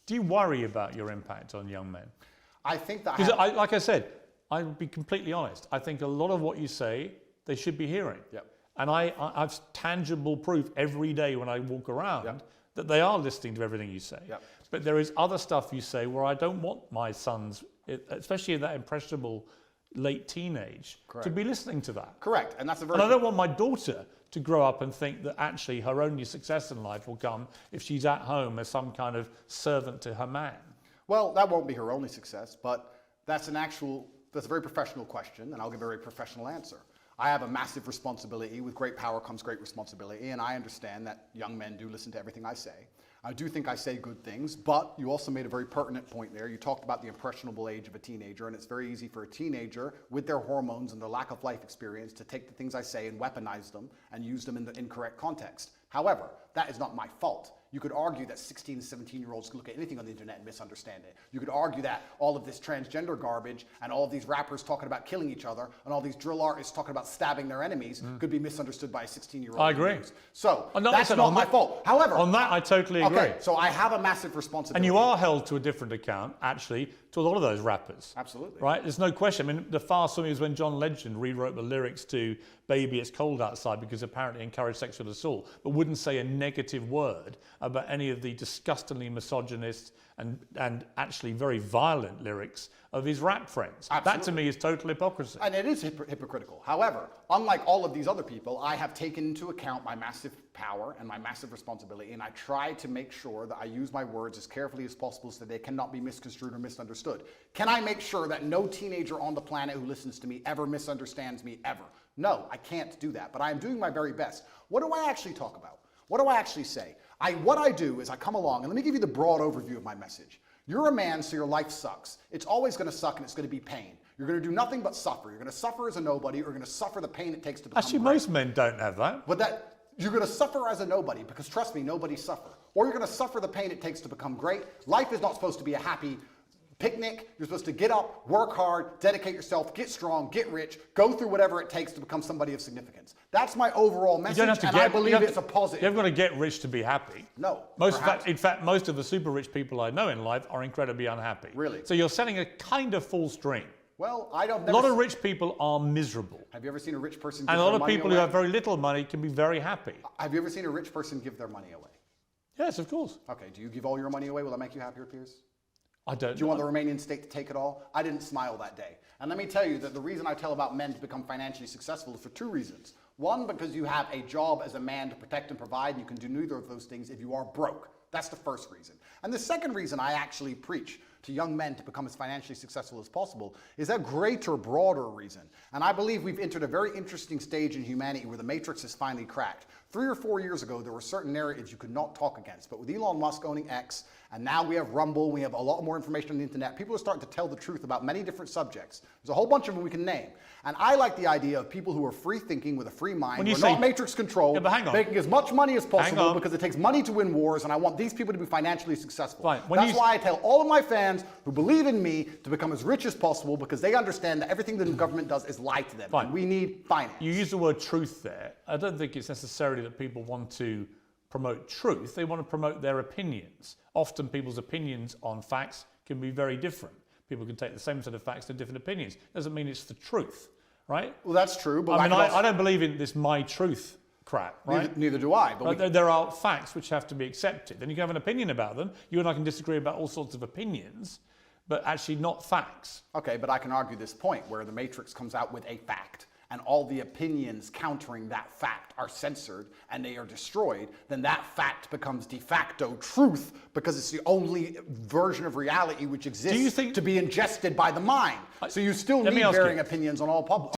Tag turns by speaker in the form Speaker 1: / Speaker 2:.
Speaker 1: Do you worry about your impact on young men?
Speaker 2: I think that
Speaker 1: Because, like I said, I'll be completely honest. I think a lot of what you say, they should be hearing.
Speaker 2: Yep.
Speaker 1: And I've tangible proof every day when I walk around that they are listening to everything you say.
Speaker 2: Yep.
Speaker 1: But there is other stuff you say where I don't want my sons, especially in that impressionable late teenage, to be listening to that.
Speaker 2: Correct. And that's a very...
Speaker 1: And I don't want my daughter to grow up and think that actually her only success in life will come if she's at home as some kind of servant to her man.
Speaker 2: Well, that won't be her only success, but that's a very professional question, and I'll give a very professional answer. I have a massive responsibility. With great power comes great responsibility, and I understand that young men do listen to everything I say. I do think I say good things, but you also made a very pertinent point there. You talked about the impressionable age of a teenager, and it's very easy for a teenager with their hormones and their lack of life experience to take the things I say and weaponize them and use them in the incorrect context. However, that is not my fault. You could argue that 16 and 17-year-olds can look at anything on the internet and misunderstand it. You could argue that all of this transgender garbage and all of these rappers talking about killing each other and all these drill artists talking about stabbing their enemies could be misunderstood by a 16-year-old.
Speaker 1: I agree.
Speaker 2: So that's not my fault. However,
Speaker 1: on that I totally agree.
Speaker 2: Okay, so I have a massive responsibility.
Speaker 1: And you are held to a different account, actually, to a lot of those rappers.
Speaker 2: Absolutely.
Speaker 1: Right? There's no question. I mean, the far swing is when John Legend rewrote the lyrics to Baby It's Cold Outside because apparently encouraged sexual assault, but wouldn't say a negative word about any of the disgustingly misogynist and actually very violent lyrics of his rap friends.
Speaker 2: Absolutely.
Speaker 1: That to me is total hypocrisy.
Speaker 2: And it is hypocritical. However, unlike all of these other people, I have taken into account my massive power and my massive responsibility, and I try to make sure that I use my words as carefully as possible so that they cannot be misconstrued or misunderstood. Can I make sure that no teenager on the planet who listens to me ever misunderstands me ever? No, I can't do that, but I am doing my very best. What do I actually talk about? What do I actually say? What I do is I come along, and let me give you the broad overview of my message. You're a man, so your life sucks. It's always going to suck, and it's going to be pain. You're going to do nothing but suffer. You're going to suffer as a nobody, or you're going to suffer the pain it takes to become
Speaker 1: Actually,
Speaker 2: great.
Speaker 1: most men don't have that.
Speaker 2: But you're going to suffer as a nobody, because trust me, nobody suffer. Or you're going to suffer the pain it takes to become great. Life is not supposed to be a happy picnic. You're supposed to get up, work hard, dedicate yourself, get strong, get rich, go through whatever it takes to become somebody of significance. That's my overall message, I believe it's a positive.
Speaker 1: You haven't got to get rich to be happy.
Speaker 2: No.
Speaker 1: In fact, most of the super rich people I know in life are incredibly unhappy.
Speaker 2: Really?
Speaker 1: So you're setting a kind of false dream.
Speaker 2: Well,
Speaker 1: a lot of rich people are miserable.
Speaker 2: Have you ever seen a rich person give
Speaker 1: And a
Speaker 2: their
Speaker 1: lot of
Speaker 2: money
Speaker 1: people
Speaker 2: away?
Speaker 1: who have very little money can be very happy.
Speaker 2: Have you ever seen a rich person give their money away?
Speaker 1: Yes, of course.
Speaker 2: Okay, do you give all your money away? Will that make you happier, Piers?
Speaker 1: I don't know.
Speaker 2: Do you want the Romanian state to take it all? I didn't smile that day. And let me tell you that the reason I tell about men to become financially successful is for two reasons. One, because you have a job as a man to protect and provide, and you can do neither of those things if you are broke. That's the first reason. And the second reason I actually preach to young men to become as financially successful as possible is a greater, broader reason. And I believe we've entered a very interesting stage in humanity where the matrix is finally cracked. 3 or 4 years ago, there were certain narratives you could not talk against. But with Elon Musk owning X, and now we have Rumble, we have a lot more information on the internet, people are starting to tell the truth about many different subjects. There's a whole bunch of them we can name. And I like the idea of people who are free thinking with a free mind, who are not matrix controlled, making as much money as possible because it takes money to win wars, and I want these people to be financially successful. That's why I tell all of my fans who believe in me to become as rich as possible, because they understand that everything the government does is lie to them. And we need finance.
Speaker 1: You use the word truth there. I don't think it's necessarily that people want to promote truth. They want to promote their opinions. Often people's opinions on facts can be very different. People can take the same set of facts to different opinions. Doesn't mean it's the truth, right?
Speaker 2: Well, that's true. But
Speaker 1: I don't believe in this my truth crap, right?
Speaker 2: Neither do I.
Speaker 1: But there are facts which have to be accepted. And you can have an opinion about them. You and I can disagree about all sorts of opinions, but actually not facts.
Speaker 2: Okay, but I can argue this point where the matrix comes out with a fact, and all the opinions countering that fact are censored and they are destroyed, then that fact becomes de facto truth because it's the only version of reality which exists to be ingested by the mind. So you still need varying opinions on all